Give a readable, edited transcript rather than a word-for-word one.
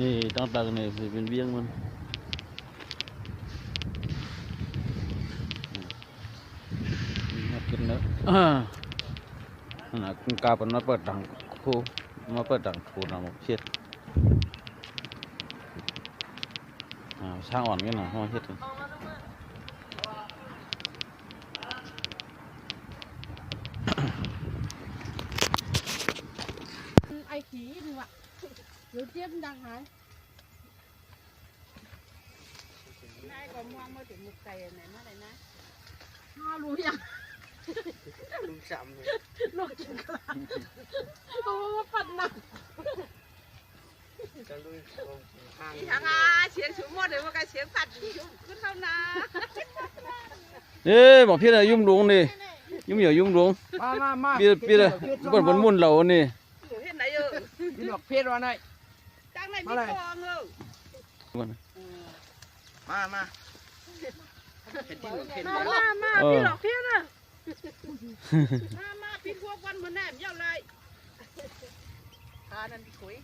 นี่ต้องตักนี่สิเป็นเบี้ยงมันกินแล้วน่ะคุณกาเป็นมาเปิดดังคู่มาเปิดดังคู่นะผมเช็ดช่างอ่อนกันหน่อยมาเช็ดกันไอ้ขี้ดีว่ะเดี๋ยวเจี๊ยบดังหายได้ก็มองมาถึงมุกไก่ไหนมาไหนนะรู้ยังลุงจำเลยลูกกินกลางโอ้ปัดหนักที่ทางอาเสียงสูงหมดเลยว่าการเสียงปัดขึ้นเข้านาบอกพี่เลยยุ่งดวงนี่ยุ่งเหยียบยุ่งดวงมาพี่เลยบนมุ่นเหล่านี่อยู่ที่ไหนเออพี่หลอกเพชรวันไหนจังไหนมีฟองเออมาพี่หลอกเพชรน่ะมาพี่พวกวันมันแหนมเยอะเลยทานันคุย